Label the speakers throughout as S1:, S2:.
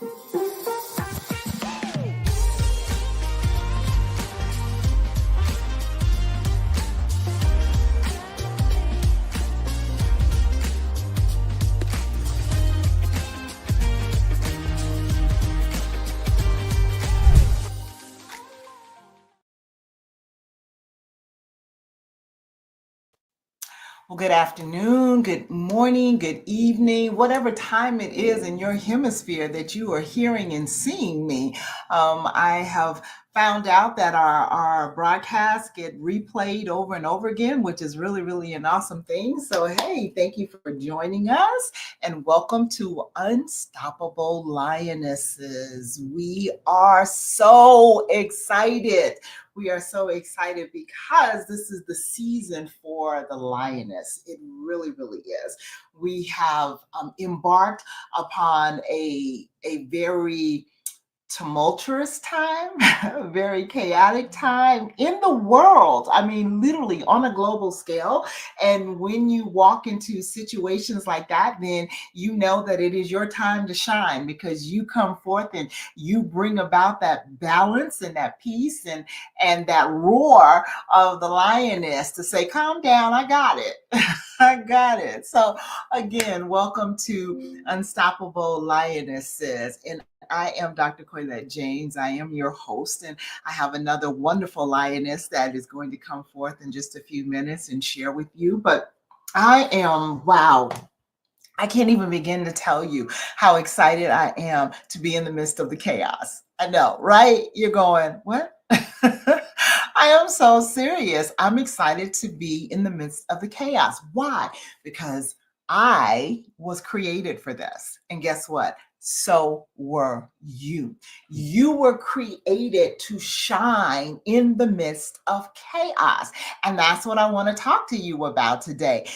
S1: Well, good afternoon, good morning, good evening, whatever time it is in your hemisphere that you are hearing and seeing me. I have found out that our broadcasts get replayed over and over again, which is really, really an awesome thing. So, hey, thank you for joining us and welcome to Unstoppable Lionesses. We are so excited. We are so excited because this is the season for the lioness. It really, really is. We have embarked upon a very tumultuous time, a very chaotic time in the world. I mean, literally on a global scale. And when you walk into situations like that, then you know that it is your time to shine because you come forth and you bring about that balance and that peace and that roar of the lioness to say, calm down, I got it. I got it. So again, welcome to Unstoppable Lionesses. And I am Dr. Coylette James. I am your host, and I have another wonderful lioness that is going to come forth in just a few minutes and share with you. But wow, I can't even begin to tell you how excited I am to be in the midst of the chaos. I know, right? You're going, what? I am so serious. I'm excited to be in the midst of the chaos. Why? Because I was created for this. And guess what? So were you. You were created to shine in the midst of chaos. And that's what I want to talk to you about today.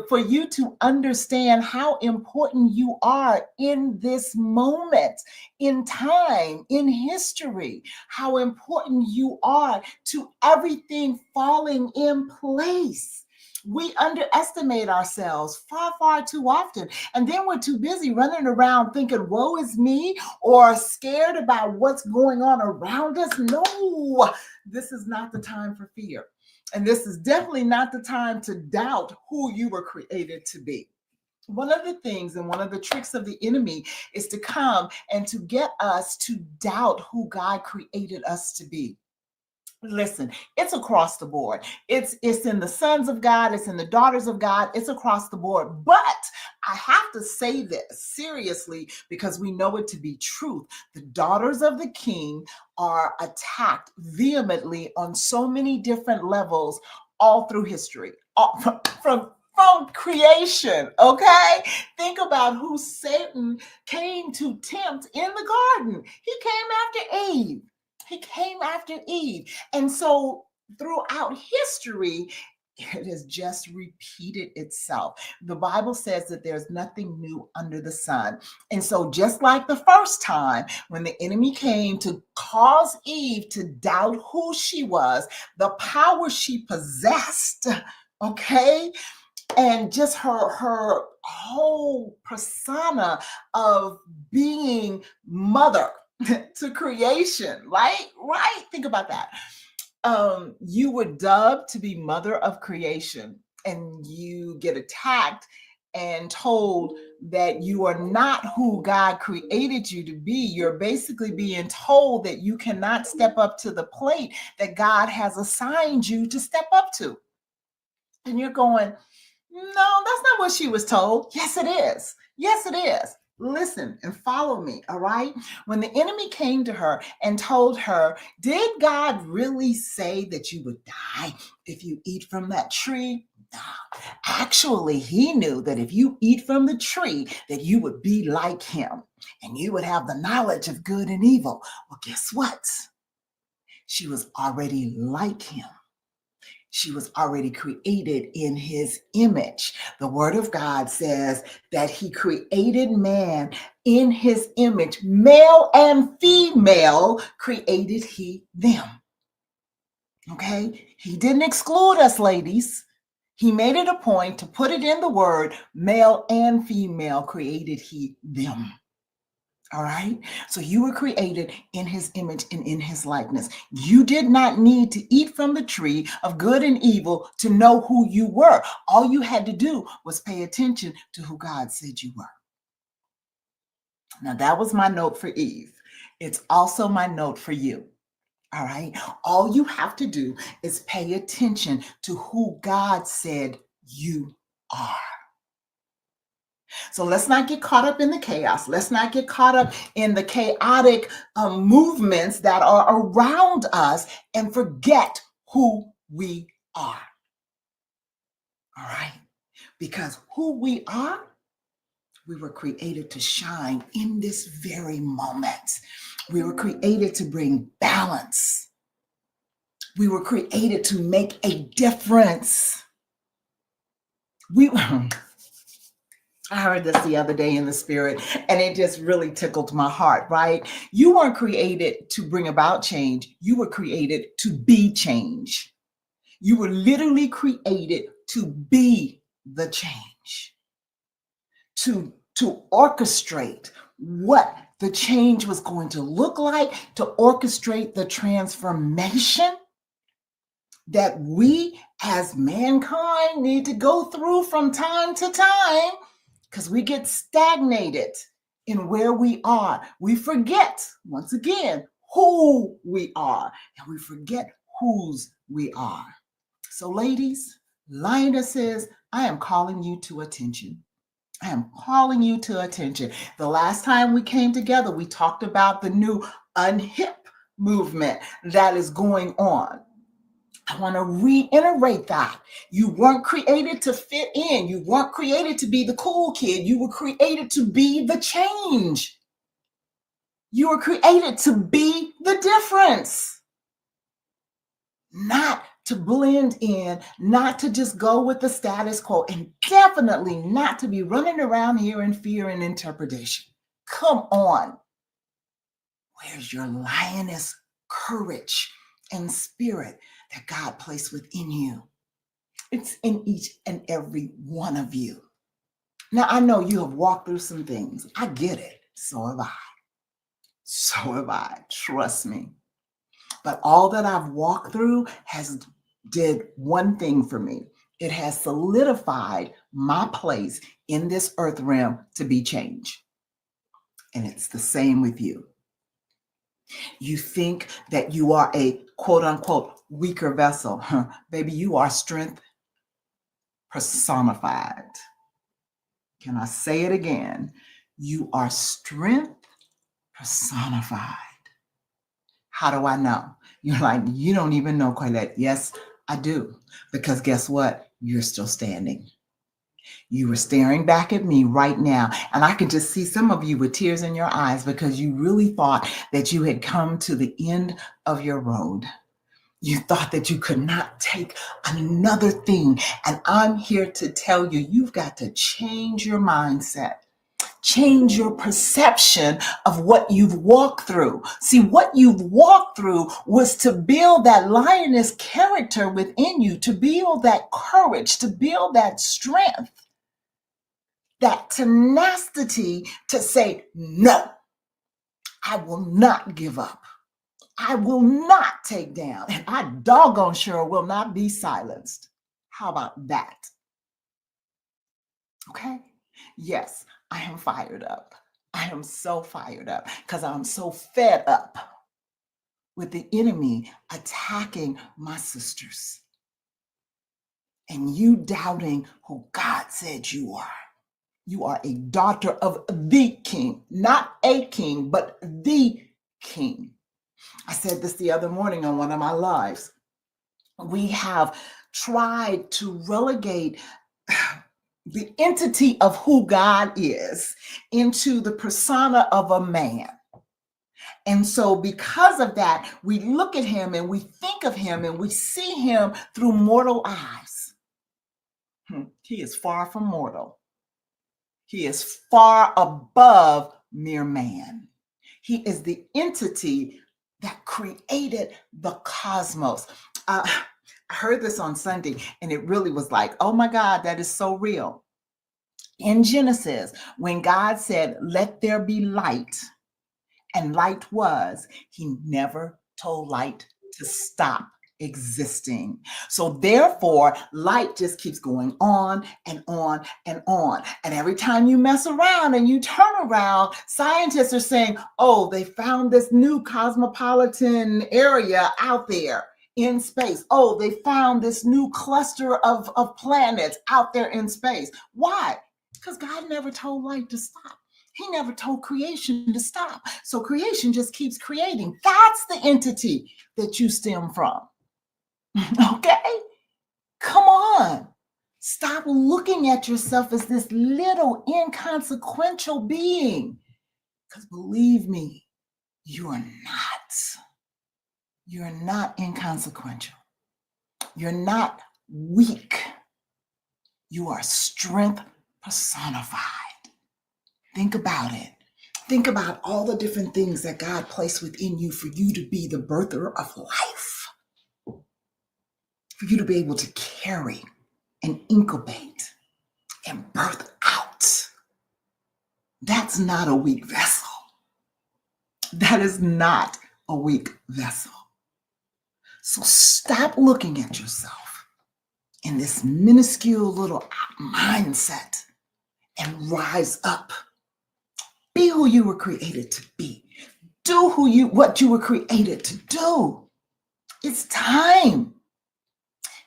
S1: For you to understand how important you are in this moment, in time, in history, how important you are to everything falling in place. We underestimate ourselves far, far too often. And then we're too busy running around thinking, woe is me, or scared about what's going on around us. No, this is not the time for fear. And this is definitely not the time to doubt who you were created to be. One of the things and one of the tricks of the enemy is to come and to get us to doubt who God created us to be. Listen, it's across the board. It's in the sons of God, it's in the daughters of God, it's across the board. But I have to say this seriously because we know it to be truth. The daughters of the king are attacked vehemently on so many different levels all through history, from creation, okay? Think about who Satan came to tempt in the garden. He came after Eve. He came after Eve. And so throughout history, it has just repeated itself. The Bible says that there's nothing new under the sun. And so just like the first time when the enemy came to cause Eve to doubt who she was, the power she possessed, okay, and just her whole persona of being mother to creation, right? Think about that. You were dubbed to be mother of creation, and you get attacked and told that you are not who God created you to be. You're basically being told that you cannot step up to the plate that God has assigned you to step up to. And you're going, no, that's not what she was told. Yes, it is. Yes, it is. Listen and follow me, all right? When the enemy came to her and told her, did God really say that you would die if you eat from that tree? No. Actually, he knew that if you eat from the tree, that you would be like him and you would have the knowledge of good and evil. Well, guess what? She was already like him. She was already created in his image. The word of God says that he created man in his image. Male and female created he them. Okay? He didn't exclude us, ladies. He made it a point to put it in the word, male and female created he them. All right. So you were created in his image and in his likeness. You did not need to eat from the tree of good and evil to know who you were. All you had to do was pay attention to who God said you were. Now, that was my note for Eve. It's also my note for you. All right. All you have to do is pay attention to who God said you are. So let's not get caught up in the chaos. Let's not get caught up in the chaotic movements that are around us and forget who we are. All right. Because who we are, we were created to shine in this very moment. We were created to bring balance. We were created to make a difference. I heard this the other day in the spirit, and it just really tickled my heart, right? You weren't created to bring about change. You were created to be change. You were literally created to be the change, to orchestrate what the change was going to look like, to orchestrate the transformation that we as mankind need to go through from time to time, because we get stagnated in where we are. We forget, once again, who we are, and we forget whose we are. So ladies, lionesses, I am calling you to attention. I am calling you to attention. The last time we came together, we talked about the new unhip movement that is going on. I want to reiterate that. You weren't created to fit in. You weren't created to be the cool kid. You were created to be the change. You were created to be the difference. Not to blend in, not to just go with the status quo, and definitely not to be running around here in fear and interpretation. Come on. Where's your lioness courage and spirit that God placed within you? It's in each and every one of you. Now, I know you have walked through some things. I get it. So have I. So have I. Trust me. But all that I've walked through has did one thing for me. It has solidified my place in this earth realm to be change. And it's the same with you. You think that you are a quote unquote weaker vessel. Baby, you are strength personified. Can I say it again? You are strength personified. How do I know? You're like, you don't even know, Colette. Yes, I do. Because guess what? You're still standing. You were staring back at me right now. And I can just see some of you with tears in your eyes because you really thought that you had come to the end of your road. You thought that you could not take another thing. And I'm here to tell you, you've got to change your mindset. Change your perception of what you've walked through. See, what you've walked through was to build that lioness character within you, to build that courage, to build that strength, that tenacity to say, no, I will not give up. I will not take down, and I doggone sure will not be silenced. How about that? Okay? Yes, I am fired up. I am so fired up because I'm so fed up with the enemy attacking my sisters and you doubting who God said you are. You are a daughter of the king, not a king, but the king. I said this the other morning on one of my lives. We have tried to relegate the entity of who God is into the persona of a man. And so because of that, we look at him and we think of him and we see him through mortal eyes. He is far from mortal. He is far above mere man. He is the entity that created the cosmos. I heard this on Sunday and it really was like, oh my God, that is so real. In Genesis, when God said, let there be light, And light was. He never told light to stop existing. So therefore, light just keeps going on and on and on. And every time you mess around and you turn around, scientists are saying, oh, they found this new cosmopolitan area out there in space. Oh, they found this new cluster of planets out there in space. Why? Because God never told light to stop. He never told creation to stop. So creation just keeps creating. That's the entity that you stem from. Okay? Come on. Stop looking at yourself as this little inconsequential being. Because believe me, you are not. You're not inconsequential. You're not weak. You are strength personified. Think about it. Think about all the different things that God placed within you for you to be the birther of life, for you to be able to carry and incubate and birth out. That's not a weak vessel. That is not a weak vessel. So stop looking at yourself in this minuscule little mindset and rise up. Be who you were created to be. Do what you were created to do. It's time.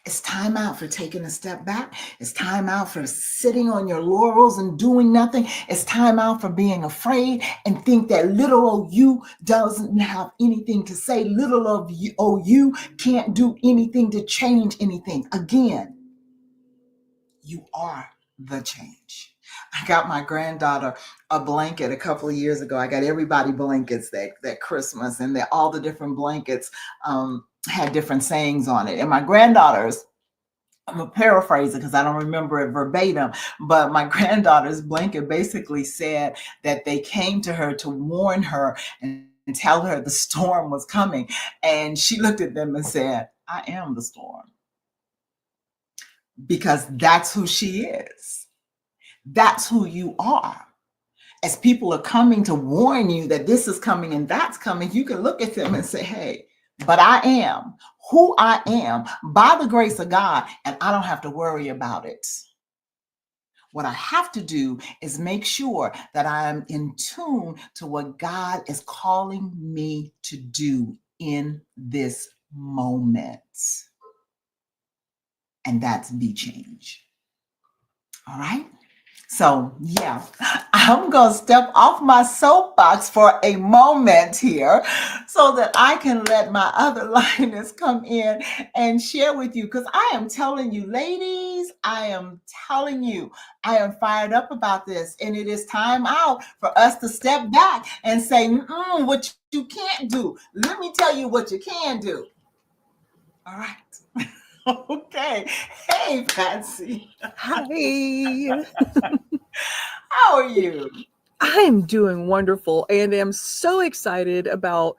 S1: It's time out for taking a step back. It's time out for sitting on your laurels and doing nothing. It's time out for being afraid and think that little old you doesn't have anything to say. Little old you can't do anything to change anything. Again, you are the change. I got my granddaughter a blanket a couple of years ago. I got everybody blankets that Christmas, and all the different blankets had different sayings on it. And my granddaughter's, I'm going to paraphrase it because I don't remember it verbatim, but my granddaughter's blanket basically said that they came to her to warn her and tell her the storm was coming. And she looked at them and said, I am the storm. Because that's who she is. That's who you are. As people are coming to warn you that this is coming and that's coming, you can look at them and say, hey, but I am who I am by the grace of God, and I don't have to worry about it. What I have to do is make sure that I am in tune to what God is calling me to do in this moment. And that's be change. All right? So, yeah, I'm going to step off my soapbox for a moment here so that I can let my other lioness come in and share with you. Because I am telling you, ladies, I am telling you, I am fired up about this. And it is time out for us to step back and say, what you can't do. Let me tell you what you can do. All right. Okay. Hey, Patsy.
S2: Hi.
S1: How are you?
S2: I'm doing wonderful and am so excited about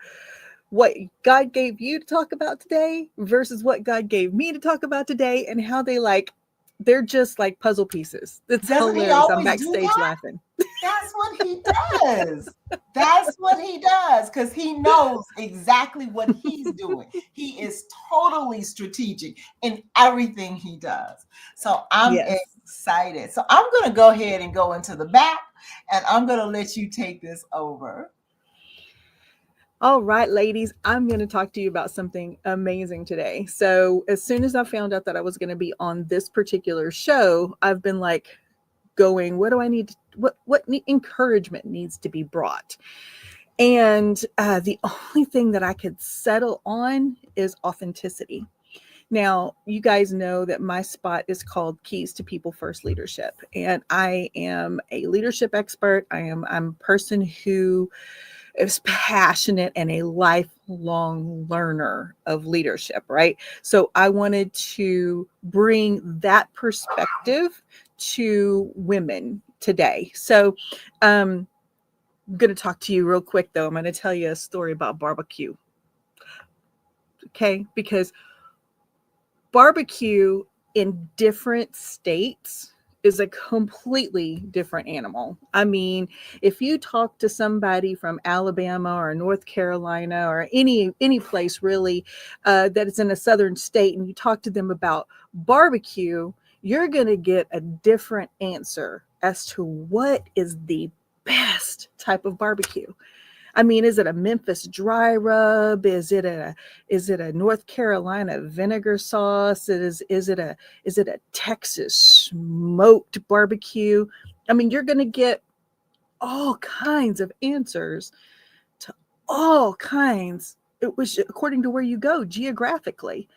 S2: what God gave you to talk about today versus what God gave me to talk about today, and how they're just like puzzle pieces. It's
S1: Doesn't he
S2: hilarious. I'm
S1: always do
S2: backstage
S1: that?
S2: laughing.
S1: That's what he does. That's what he does, because he knows exactly what he's doing. He is totally strategic in everything he does. So I'm
S2: Yes.
S1: excited. So I'm going to go ahead and go into the back, and I'm going to let you take this over.
S2: All right, ladies, I'm going to talk to you about something amazing today. So, as soon as I found out that I was going to be on this particular show, I've been like going, what do I need? What encouragement needs to be brought? And the only thing that I could settle on is authenticity. Now, you guys know that my spot is called Keys to People First Leadership, and I am a leadership expert. I'm a person who is passionate and a lifelong learner of leadership, right? So I wanted to bring that perspective to women today. So I'm going to talk to you real quick, though. I'm going to tell you a story about barbecue. Okay? Because barbecue in different states is a completely different animal. I mean, if you talk to somebody from Alabama or North Carolina or any place really that is in a southern state, and you talk to them about barbecue, you're going to get a different answer as to what is the best type of barbecue. I mean, is it a Memphis dry rub? Is it a North Carolina vinegar sauce? Is it a Texas smoked barbecue? I mean, you're going to get all kinds of answers to all kinds. It was according to where you go geographically.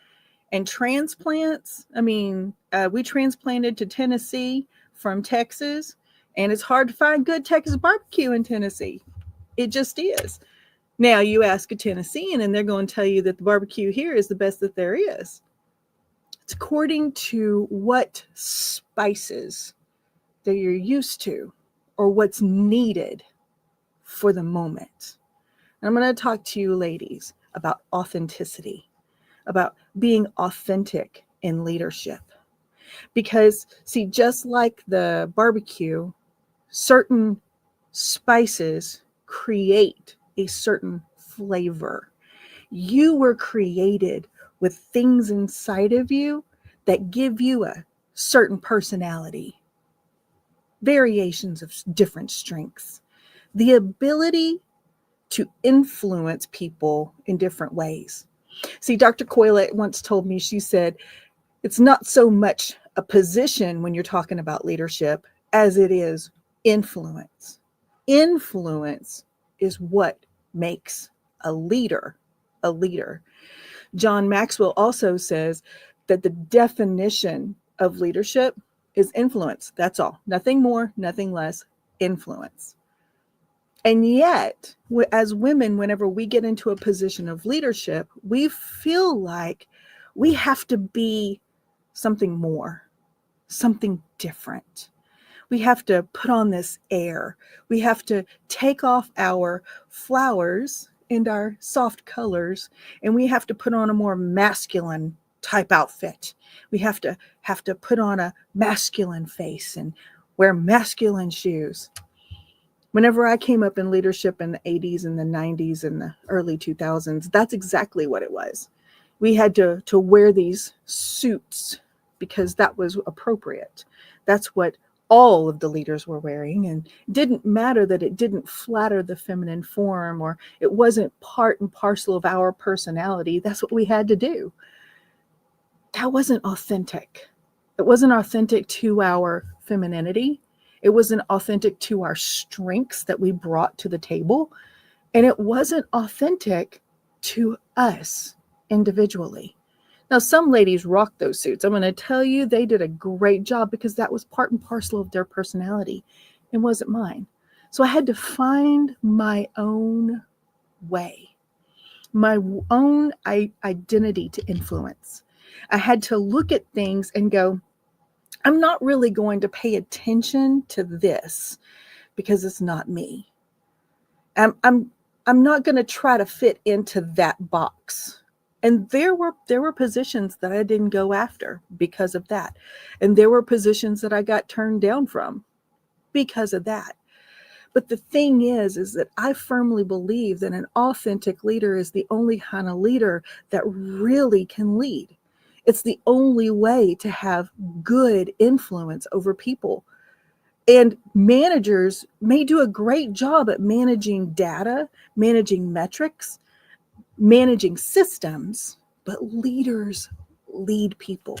S2: And transplants, I mean, we transplanted to Tennessee from Texas, and it's hard to find good Texas barbecue in Tennessee. It just is. Now you ask a Tennessean and they're going to tell you that the barbecue here is the best that there is. It's according to what spices that you're used to or what's needed for the moment. And I'm going to talk to you ladies about authenticity, about being authentic in leadership. Because see, just like the barbecue, certain spices create a certain flavor. You were created with things inside of you that give you a certain personality, variations of different strengths, the ability to influence people in different ways. See, Dr. Coyle once told me, she said, it's not so much a position when you're talking about leadership as it is influence. Influence is what makes a leader a leader. John Maxwell also says that the definition of leadership is influence. That's all. Nothing more, nothing less. Influence. And yet, as women, whenever we get into a position of leadership, we feel like we have to be something more, something different. We have to put on this air. We have to take off our flowers and our soft colors, and we have to put on a more masculine type outfit. We have to put on a masculine face and wear masculine shoes. Whenever I came up in leadership in the 80s and the 90s and the early 2000s, that's exactly what it was. We had to wear these suits because that was appropriate. That's what all of the leaders were wearing, and it didn't matter that it didn't flatter the feminine form or it wasn't part and parcel of our personality. That's what we had to do. That wasn't authentic. It wasn't authentic to our femininity. It wasn't authentic to our strengths that we brought to the table. And it wasn't authentic to us individually. Now, some ladies rock those suits. I'm going to tell you, they did a great job because that was part and parcel of their personality. It wasn't mine. So I had to find my own way, my own identity to influence. I had to look at things and go, I'm not really going to pay attention to this because it's not me. I'm not going to try to fit into that box. And there were positions that I didn't go after because of that. And there were positions that I got turned down from because of that. But the thing is that I firmly believe that an authentic leader is the only kind of leader that really can lead. It's the only way to have good influence over people. And managers may do a great job at managing data, managing metrics, managing systems, but leaders lead people.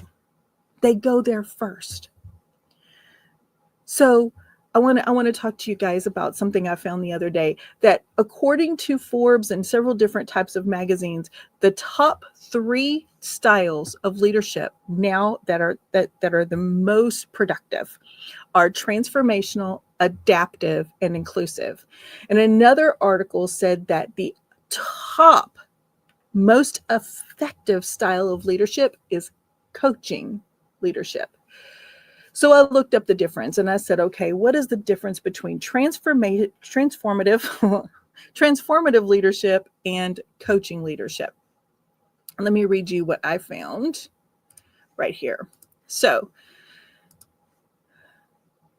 S2: They go there first. So I want to talk to you guys about something I found the other day, that according to Forbes and several different types of magazines, the top 3 styles of leadership now that are the most productive are transformational, adaptive, and inclusive. And another article said that the top most effective style of leadership is coaching leadership. So I looked up the difference and I said, okay, what is the difference between transformative leadership and coaching leadership? Let me read you what I found right here. So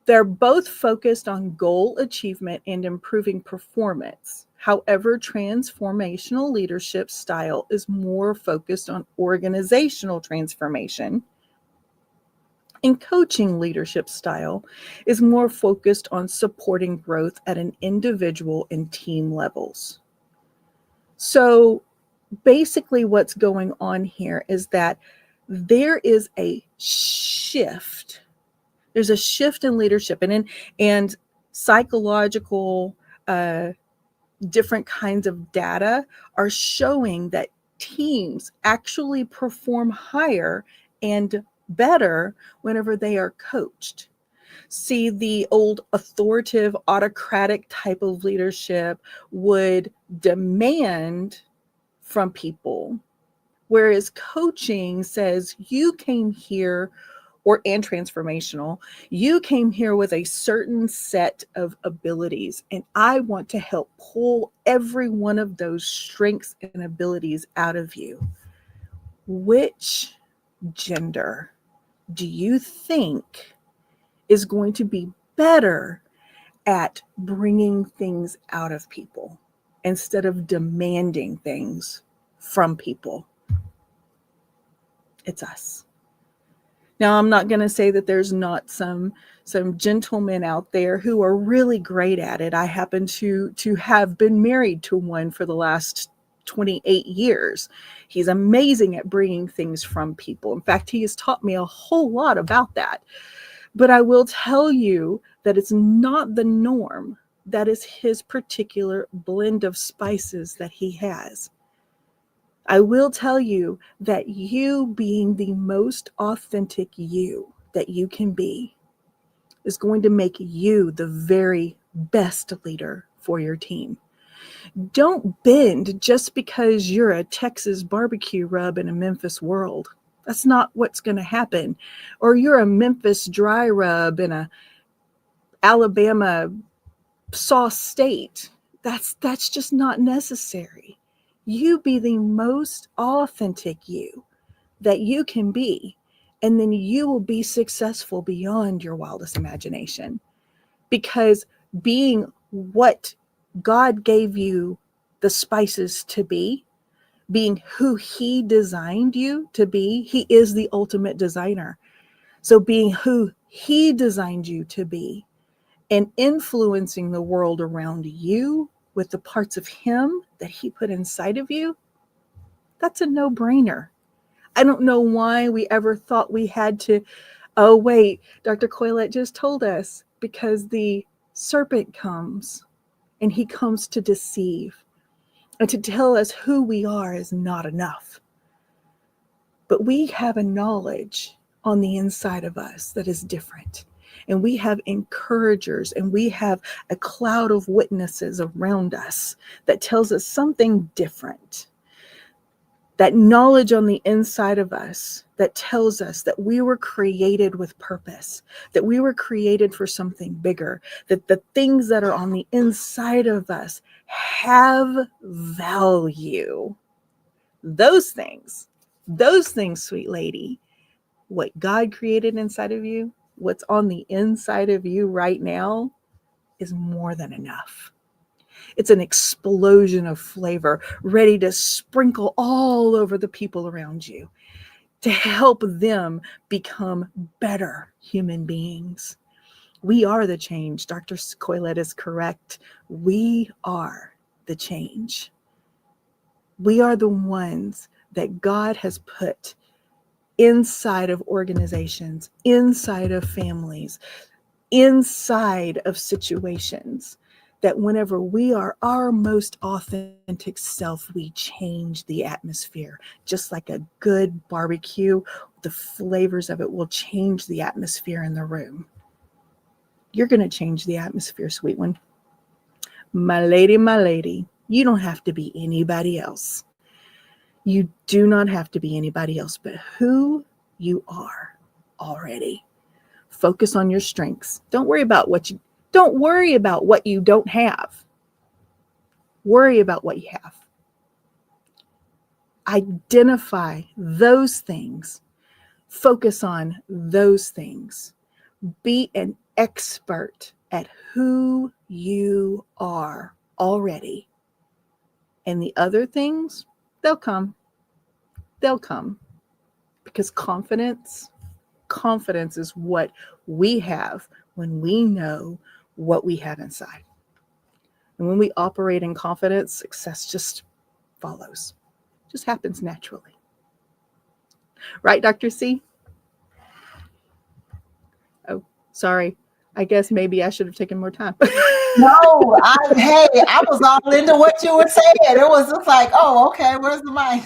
S2: They're both focused on goal achievement and improving performance. However, transformational leadership style is more focused on organizational transformation, and coaching leadership style is more focused on supporting growth at an individual and team levels. So basically, what's going on here is that there is a shift. There's a shift in leadership, and psychological different kinds of data are showing that teams actually perform higher and better whenever they are coached. See, the old authoritative, autocratic type of leadership would demand from people, whereas coaching says you came here, and transformational, you came here with a certain set of abilities, and I want to help pull every one of those strengths and abilities out of you. Which gender do you think is going to be better at bringing things out of people instead of demanding things from people? It's us. Now, I'm not going to say that there's not some gentlemen out there who are really great at it. I happen to have been married to one for the last 28 years. He's amazing at bringing things from people. In fact, he has taught me a whole lot about that. But I will tell you that it's not the norm. That is his particular blend of spices that he has. I will tell you that you being the most authentic you that you can be is going to make you the very best leader for your team. Don't bend just because you're a Texas barbecue rub in a Memphis world. That's not what's going to happen. Or you're a Memphis dry rub in a Alabama sauce state. That's just not necessary. You be the most authentic you that you can be, and then you will be successful beyond your wildest imagination. Because being what God gave you the spices to be, being who He designed you to be, He is the ultimate designer. So being who He designed you to be and influencing the world around you with the parts of Him that He put inside of you, that's a no-brainer. I don't know why we ever thought we had to, oh wait, Dr. Coylette just told us, because the serpent comes and he comes to deceive and to tell us who we are is not enough. But we have a knowledge on the inside of us that is different. And we have encouragers, and we have a cloud of witnesses around us that tells us something different. That knowledge on the inside of us that tells us that we were created with purpose, that we were created for something bigger, that the things that are on the inside of us have value. Those things, sweet lady, what God created inside of you, what's on the inside of you right now is more than enough. It's an explosion of flavor ready to sprinkle all over the people around you to help them become better human beings. We are the change. Dr. Coylette is correct. We are the change. We are the ones that God has put inside of organizations, inside of families, inside of situations, that whenever we are our most authentic self, we change the atmosphere. Just like a good barbecue, the flavors of it will change the atmosphere in the room. You're going to change the atmosphere, sweet one. My lady, you don't have to be anybody else. You do not have to be anybody else but who you are already. Focus on your strengths. Don't worry about what you don't have. Worry about what you have. Identify those things. Focus on those things. Be an expert at who you are already. And the other things, they'll come. They'll come. Because confidence is what we have when we know what we have inside. And when we operate in confidence, success just follows. Just happens naturally. Right, Dr. C? Oh, sorry. I guess maybe I should have taken more time.
S1: No, I was all into what you were saying. It was just like, oh, okay, where's the mic?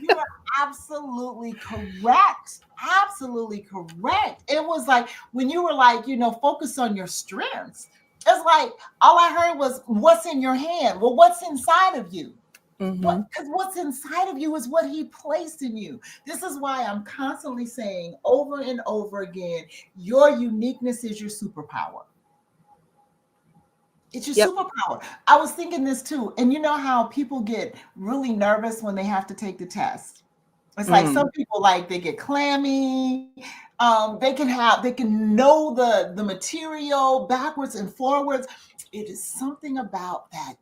S1: You are absolutely correct. Absolutely correct. It was like when you were like, focus on your strengths. It's like all I heard was what's in your hand. Well, what's inside of you? Because what's inside of you is what he placed in you. This is why I'm constantly saying over and over again, your uniqueness is your superpower. It's your superpower. I was thinking this too. And you know how people get really nervous when they have to take the test? It's like some people, like, they get clammy. They can know the material backwards and forwards. It is something about that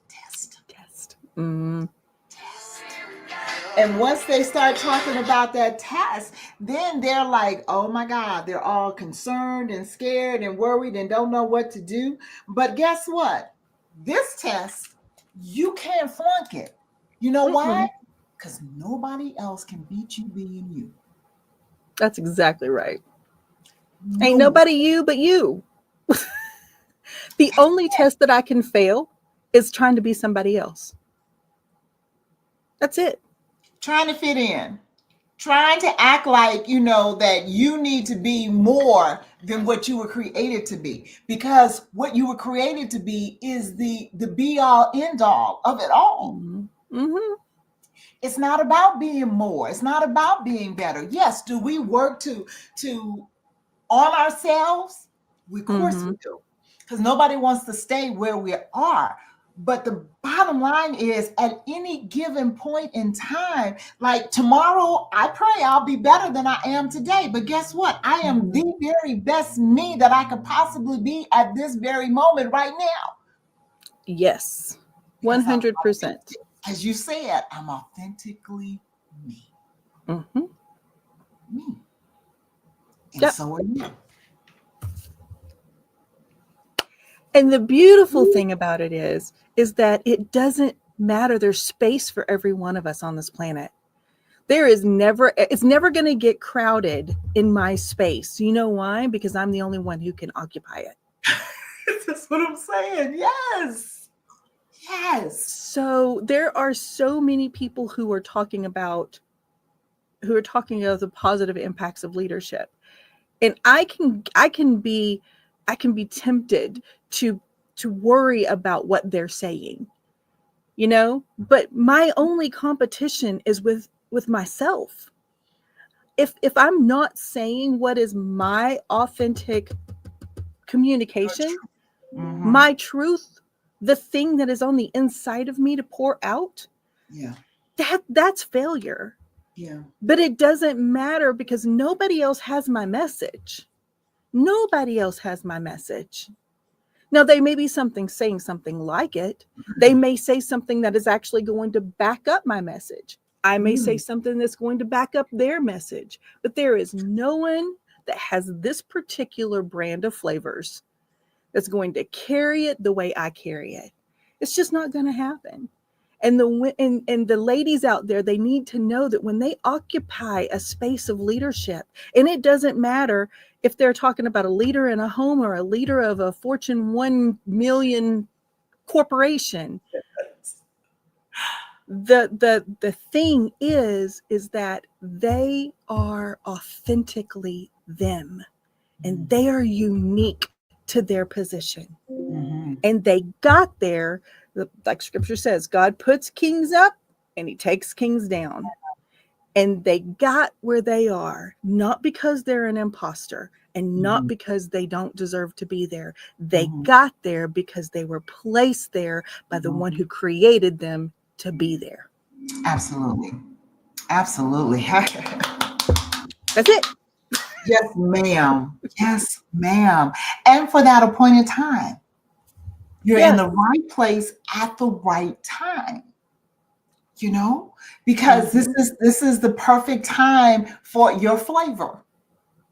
S1: test. And once they start talking about that test, then they're like, oh my God, they're all concerned and scared and worried and don't know what to do. But guess what? This test, you can't flunk it. You know why? Because nobody else can beat you being you.
S2: That's exactly right. Ain't nobody you but you. The only test that I can fail is trying to be somebody else. That's it.
S1: Trying to fit in. Trying to act like, that you need to be more than what you were created to be. Because what you were created to be is the be all end all of it all. It's not about being more. It's not about being better. Yes, do we work to on ourselves? Of course we do. Because nobody wants to stay where we are. But the bottom line is, at any given point in time, like tomorrow, I pray I'll be better than I am today. But guess what? I am the very best me that I could possibly be at this very moment right now.
S2: Yes, 100%.
S1: As you said, I'm authentically me. Me. And so are you.
S2: And the beautiful thing about it is that it doesn't matter. There's space for every one of us on this planet. It's never going to get crowded in my space. You know why? Because I'm the only one who can occupy it.
S1: That's what I'm saying. Yes.
S2: So there are so many people who are talking about the positive impacts of leadership. And I can be tempted to worry about what they're saying, but my only competition is with myself. If I'm not saying what is my authentic communication, my truth, the thing that is on the inside of me to pour out, that's failure. But it doesn't matter, because nobody else has my message. Nobody else has my message. Now, they may be saying something like it. They may say something that is actually going to back up my message. I may say something that's going to back up their message. But there is no one that has this particular brand of flavors that's going to carry it the way I carry it. It's just not going to happen. And the ladies out there, they need to know that when they occupy a space of leadership, and it doesn't matter if they're talking about a leader in a home or a leader of a Fortune 1 million corporation, the thing is that they are authentically them, and they are unique to their position. And they got there, like scripture says, God puts kings up and he takes kings down. And they got where they are, not because they're an imposter and not because they don't deserve to be there. They got there because they were placed there by the one who created them to be there.
S1: Absolutely. That's
S2: it.
S1: Yes, ma'am. Yes, ma'am. And for that appointed time, you're in
S2: Yes.
S1: the right place at the right time. You know, because this is the perfect time for your flavor.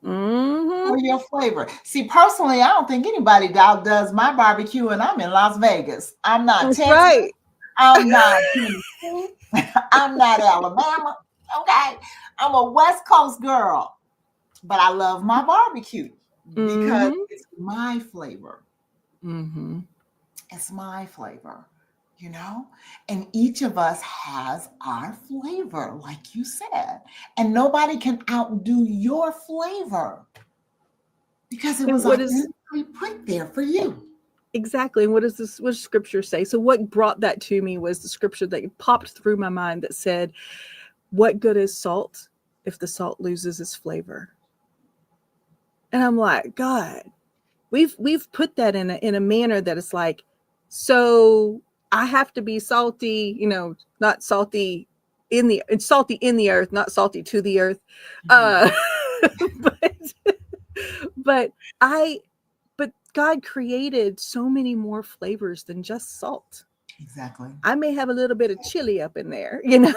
S1: For your flavor. See, personally, I don't think anybody does my barbecue, and I'm in Las Vegas. I'm not
S2: That's
S1: Texas.
S2: right.
S1: I'm not Tennessee. I'm not Alabama. Okay. I'm a West Coast girl, but I love my barbecue because it's my flavor. It's my flavor, you know? And each of us has our flavor, like you said. And nobody can outdo your flavor because it
S2: And
S1: was
S2: what is
S1: authentically put there for you.
S2: exactly, what does this, what does scripture say? So what brought that to me was the scripture that popped through my mind that said, what good is salt if the salt loses its flavor? And I'm like, God, we've put that in a manner that it's like, so I have to be salty, not salty it's salty in the earth, not salty to the earth.
S1: Mhm.
S2: But but I but God created so many more flavors than just salt.
S1: Exactly.
S2: I may have a little bit of chili up in there,
S1: Little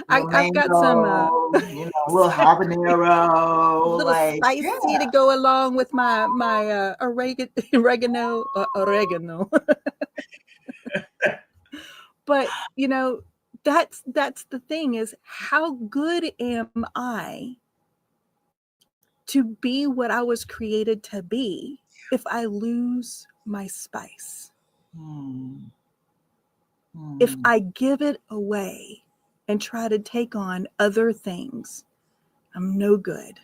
S2: I've got some
S1: mango, a little habanero,
S2: little
S1: like,
S2: spicy
S1: yeah,
S2: to go along with my oregano. But that's the thing, is how good am I to be what I was created to be if I lose my spice?
S1: hmm,
S2: If
S1: hmm,
S2: I give it away and try to take on other things, I'm no good.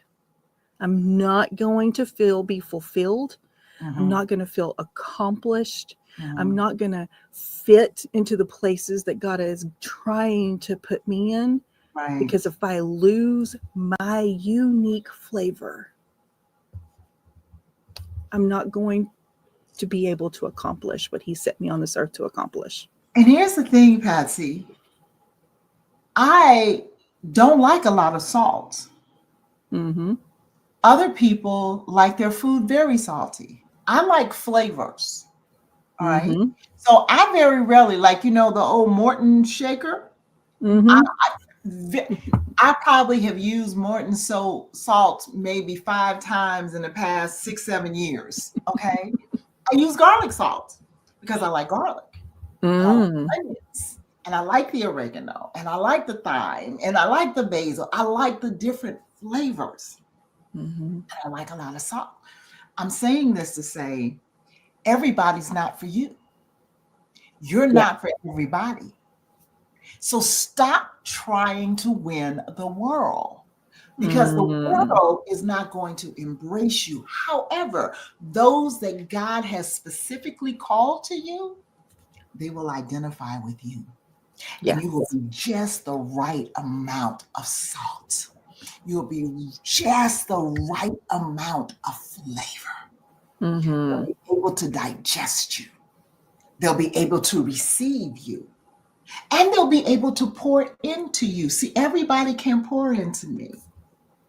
S2: I'm not going to be fulfilled. I'm
S1: mhm,
S2: not going to feel accomplished. I'm
S1: mhm.
S2: not going to fit into the places that God is trying to put me in.
S1: Right.
S2: Because if I lose my unique flavor, I'm not going to be able to accomplish what He set me on this earth to accomplish.
S1: And here's the thing, Patsy. I don't like a lot of salt.
S2: Mm-hmm.
S1: Other people like their food very salty. I like flavors. All right.
S2: Mm-hmm.
S1: So I very rarely, like, the old Morton shaker. I,
S2: Mm-hmm.
S1: I probably have used Morton salt maybe 5 times in the past 6, 7 years. Okay. I use garlic salt because I like garlic. And I like
S2: Mm.
S1: onions, and I like the oregano, and I like the thyme, and I like the basil. I like the different flavors,
S2: Mm-hmm.
S1: and I like a lot of salt. I'm saying this to say everybody's not for you. You're
S2: Yeah.
S1: not for everybody. So stop trying to win the world because the
S2: Mm.
S1: world is not going to embrace you. However, those that God has specifically called to you, they will identify with you. And you will
S2: Yes.
S1: be just the right amount of salt. You'll be just the right amount of flavor. They'll
S2: Mm-hmm.
S1: be able to digest you. They'll be able to receive you. And they'll be able to pour into you. See, everybody can pour into me.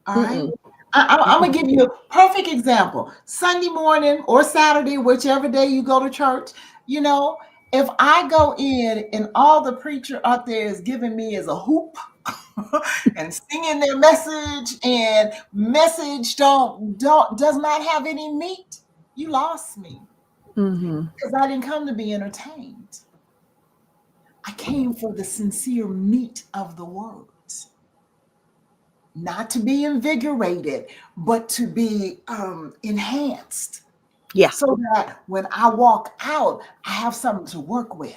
S1: All right.
S2: Mm-mm.
S1: I'm going to give you a perfect example. Sunday morning or Saturday, whichever day you go to church, you know, if I go in and all the preacher out there is giving me is a hoop and singing their message and message does not have any meat, you lost me
S2: Mm-hmm.
S1: because I didn't come to be entertained. I came for the sincere meat of the words, not to be invigorated, but to be enhanced
S2: Yeah.
S1: so that when I walk out, I have something to work with.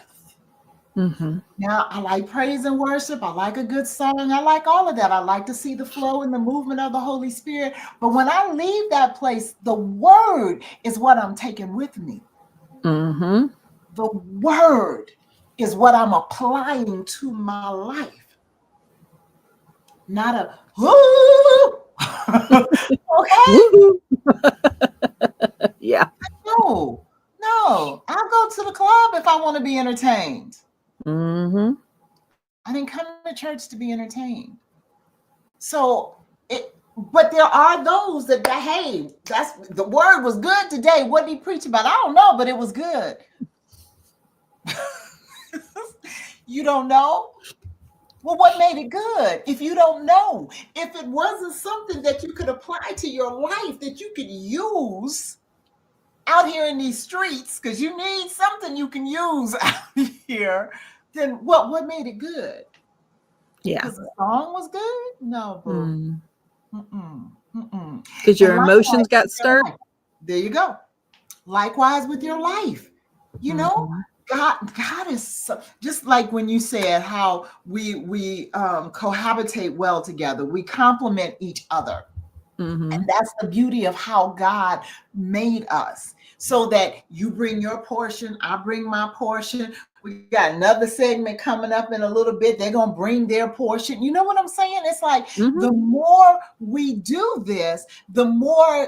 S2: Mm-hmm.
S1: Now, I like praise and worship. I like a good song. I like all of that. I like to see the flow and the movement of the Holy Spirit. But when I leave that place, the word is what I'm taking with me.
S2: Mm-hmm.
S1: The word is what I'm applying to my life, not a, "Ooh." Okay?
S2: Woohoo. Yeah.
S1: No, no. I'll go to the club if I want to be entertained.
S2: Mm-hmm.
S1: I didn't come to church to be entertained. So But there are those that, hey, that's the word was good today. What did he preach about? I don't know, but it was good. You don't know? Well, what made it good if you don't know? If it wasn't something that you could apply to your life, that you could use out here in these streets, because you need something you can use out here, then what made it good?
S2: Yeah.
S1: Because the song was good? No, boo.
S2: Mm.
S1: Mm-mm. Mm-mm.
S2: Because
S1: And
S2: your
S1: likewise
S2: emotions got
S1: with your
S2: stirred.
S1: life. There you go. Likewise with your life. You know,
S2: Mm-hmm.
S1: God is so, just like when you said how we cohabitate well together. We complement each other.
S2: Mm-hmm.
S1: And that's the beauty of how God made us, so that you bring your portion, I bring my portion. We got another segment coming up in a little bit. They're going to bring their portion. You know what I'm saying? It's like the
S2: Mm-hmm.
S1: more we do this, the more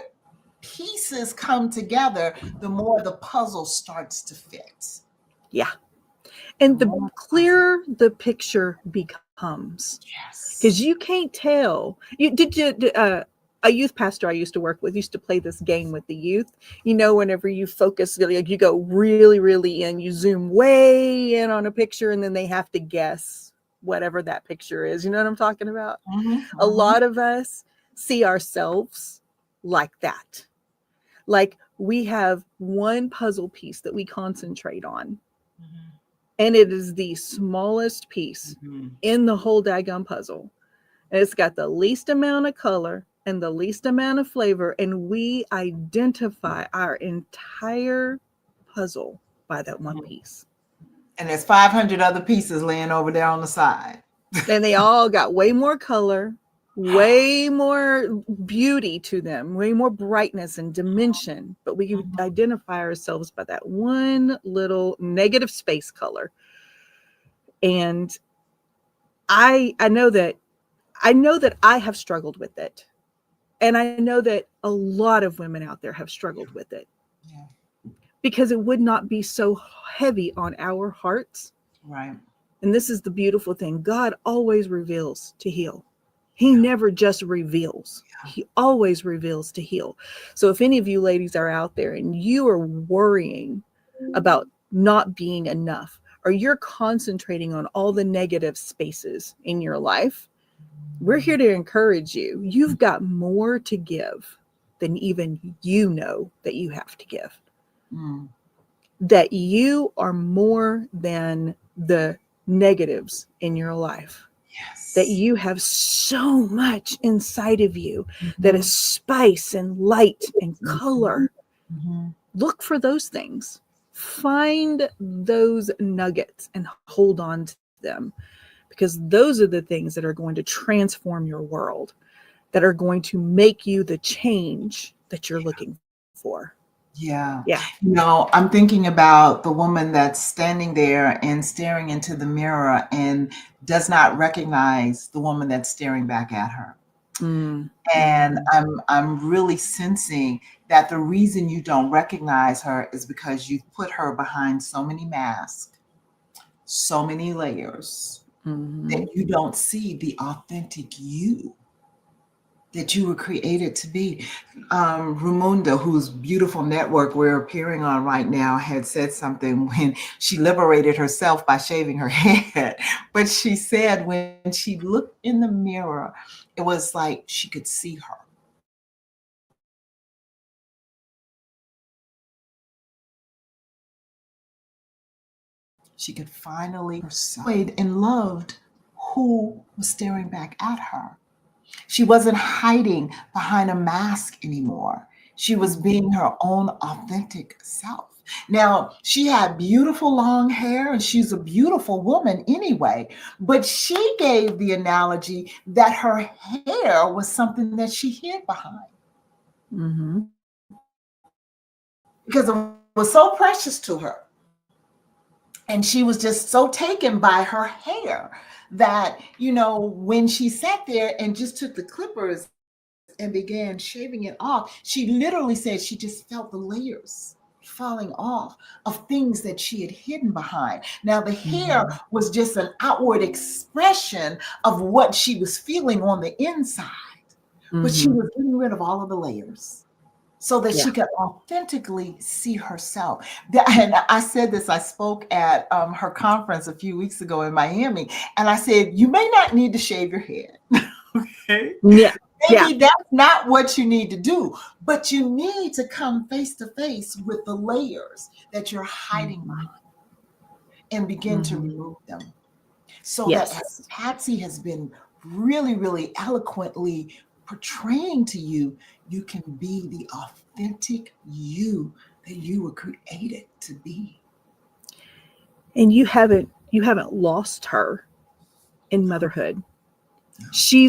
S1: pieces come together, the more the puzzle starts to fit.
S2: Yeah.
S1: The
S2: And the
S1: more puzzle.
S2: clearer the picture becomes, because
S1: Yes.
S2: you can't tell. A youth pastor I used to work with used to play this game with the youth. Whenever you focus, like you go really, really in, you zoom way in on a picture, and then they have to guess whatever that picture is. You know what I'm talking about?
S1: Mm-hmm,
S2: A
S1: mm-hmm,
S2: lot of us see ourselves like that. Like we have one puzzle piece that we concentrate on, and it is the smallest piece
S1: mm-hmm.
S2: in the whole daggone puzzle. And it's got the least amount of color and the least amount of flavor, and we identify our entire puzzle by that one
S1: Mm-hmm.
S2: piece.
S1: And there's 500 other pieces laying over there on the side.
S2: And they all got way more color, way more beauty to them, way more brightness and dimension, but we identify ourselves by that one little negative space color. And I know that I have struggled with it. And I know that a lot of women out there have struggled with it,
S1: Yeah.
S2: because it would not be so heavy on our hearts.
S1: Right.
S2: And this is the beautiful thing. God always reveals to heal. He
S1: Yeah.
S2: never just reveals. He always reveals to heal. So if any of you ladies are out there and you are worrying about not being enough, or you're concentrating on all the negative spaces in your life, we're here to encourage you. You've got more to give than even you know that you have to give.
S1: Mm.
S2: That you are more than the negatives in your life. That
S1: Yes.
S2: you have so much inside of you that
S1: Mm-hmm.
S2: is spice and light and
S1: Mm-hmm.
S2: color.
S1: Mm-hmm.
S2: Look for those things. Find those nuggets and hold on to them, because those are the things that are going to transform your world, that are going to make you the change that you're looking for.
S1: Yeah.
S2: Yeah.
S1: I'm thinking about the woman that's standing there and staring into the mirror and does not recognize the woman that's staring back at her.
S2: Mm.
S1: And
S2: Mm.
S1: I'm really sensing that the reason you don't recognize her is because you've put her behind so many masks, so many layers, that
S2: Mm-hmm.
S1: you don't see the authentic you that you were created to be. Ramunda, whose beautiful network we're appearing on right now, had said something when she liberated herself by shaving her head. But she said when she looked in the mirror, it was like she could see her. She could finally herself and loved who was staring back at her. She wasn't hiding behind a mask anymore. She was being her own authentic self. Now, she had beautiful long hair and she's a beautiful woman anyway, but she gave the analogy that her hair was something that she hid behind
S2: Mm-hmm.
S1: because it was so precious to her. And she was just so taken by her hair that, when she sat there and just took the clippers and began shaving it off, she literally said she just felt the layers falling off of things that she had hidden behind. Now, the hair
S2: Mm-hmm.
S1: was just an outward expression of what she was feeling on the inside. but she
S2: Mhm.
S1: was getting rid of all of the layers so that
S2: Yeah.
S1: she could authentically see herself. And I said this, I spoke at her conference a few weeks ago in Miami, and I said, you may not need to shave your head. Okay.
S2: Yeah. Yeah.
S1: Maybe that's not what you need to do, but you need to come face to face with the layers that you're hiding behind
S2: Mhm.
S1: and begin to
S2: Mhm.
S1: remove them. So that as
S2: Yes.
S1: Patsy has been really, really eloquently portraying to you, you can be the authentic you that you were created to be.
S2: And you haven't lost her in motherhood. She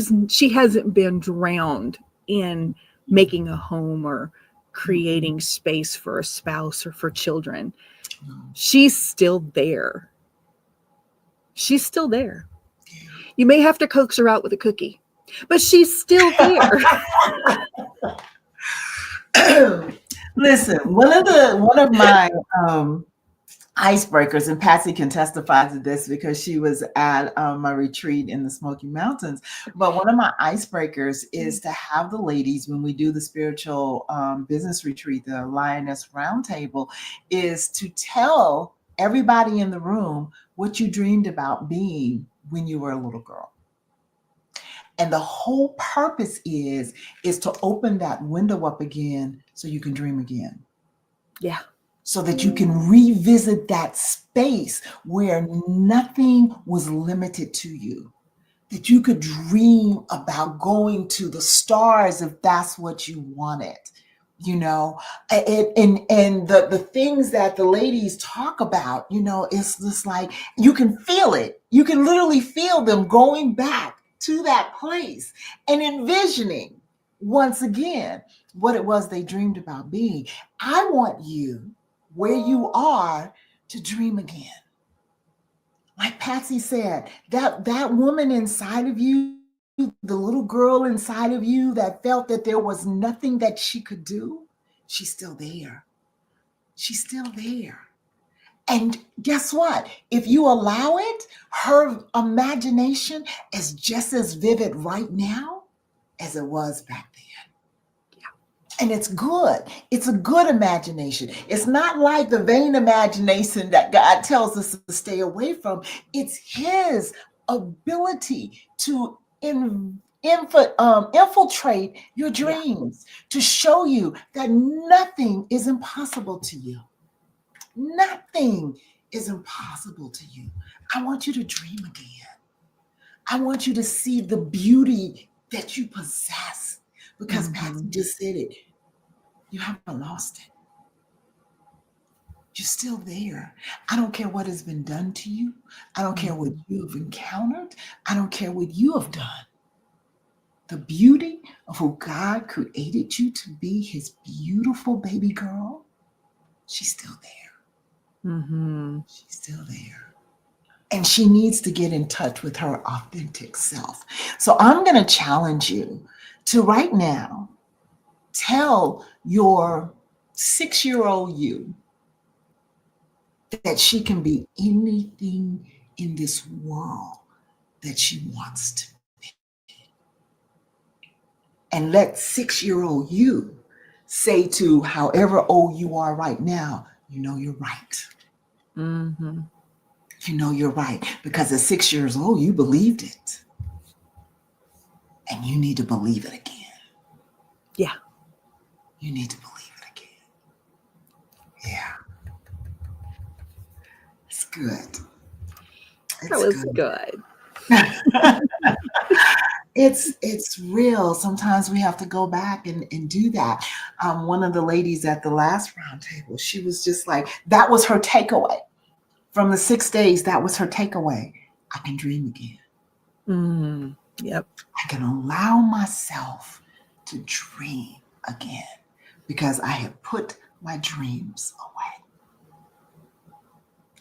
S2: hasn't been drowned in making a home or
S1: Mm-mm.
S2: creating space for a spouse or for children.
S1: No.
S2: She's still there. She's still there.
S1: Yeah.
S2: You may have to coax her out with a cookie, but she's still there.
S1: Listen, one of my icebreakers, and Patsy can testify to this because she was at my retreat in the Smoky Mountains. But one of my icebreakers is to have the ladies, when we do the spiritual business retreat, the Lioness Roundtable, is to tell everybody in the room what you dreamed about being when you were a little girl. And the whole purpose is to open that window up again so you can dream again,
S2: Yeah.
S1: so that you can revisit that space where nothing was limited to you, that you could dream about going to the stars if that's what you wanted. And the things that the ladies talk about, it's just like you can feel it. You can literally feel them going back to that place and envisioning once again what it was they dreamed about being. I want you, where you are, to dream again. Like Patsy said, that woman inside of you, the little girl inside of you that felt that there was nothing that she could do, she's still there. She's still there. And guess what? If you allow it, her imagination is just as vivid right now as it was back then. And it's good. It's a good imagination. It's not like the vain imagination that God tells us to stay away from. It's His ability to infiltrate your
S2: Yeah.
S1: dreams, to show you that nothing is impossible to you. Nothing is impossible to you. I want you to dream again. I want you to see the beauty that you possess, because Patsy
S2: Mhm.
S1: just said it. You haven't lost it. You're still there. I don't care what has been done to you. I don't care what
S2: Mhm.
S1: you have encountered. I don't care what you have done. The beauty of who God created you to be, His beautiful baby girl, she's still there.
S2: Mhm.
S1: She's still there. And she needs to get in touch with her authentic self. So I'm going to challenge you to right now tell your 6-year-old you that she can be anything in this world that she wants to be. And let 6-year-old you say to however old you are right now, you're right.
S2: Mhm.
S1: You're right. Because at 6 years old, you believed it. And you need to believe it again.
S2: Yeah.
S1: You need to believe it again. Yeah, it's good.
S2: That
S1: It's
S2: was
S1: good.
S2: good.
S1: It's real. Sometimes we have to go back and do that. One of the ladies at the last roundtable, she was just like, that was her takeaway from the 6 days. That was her takeaway. I can dream again.
S2: Mm. Yep.
S1: I can allow myself to dream again because I have put my dreams away.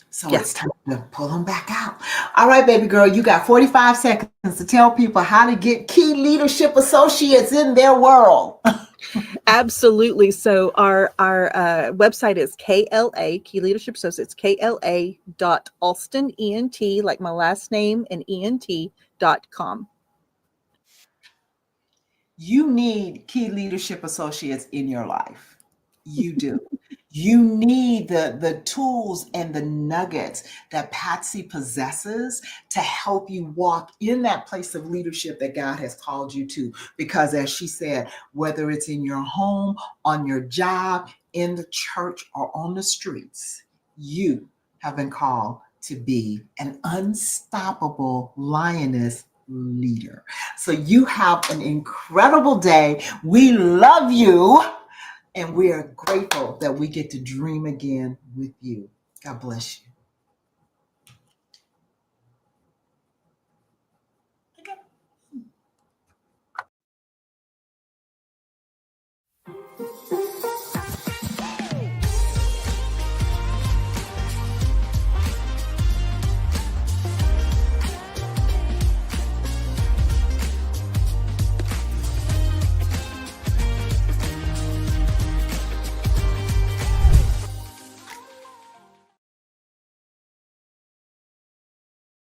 S1: So
S2: Yeah.
S1: it's time to pull them back out. All right, baby girl, you got 45 seconds to tell people how to get key leadership associates in their world.
S2: Absolutely. So our website is KLA, Key Leadership Associates, KLA.Alston, ENT, like my last name, and ENT.com.
S1: You need key leadership associates in your life. You do. You need the tools and the nuggets that Patsy possesses to help you walk in that place of leadership that God has called you to. Because as she said, whether it's in your home, on your job, in the church, or on the streets, you have been called to be an unstoppable lioness leader. So you have an incredible day. We love you. And we are grateful that we get to dream again with you. God bless you.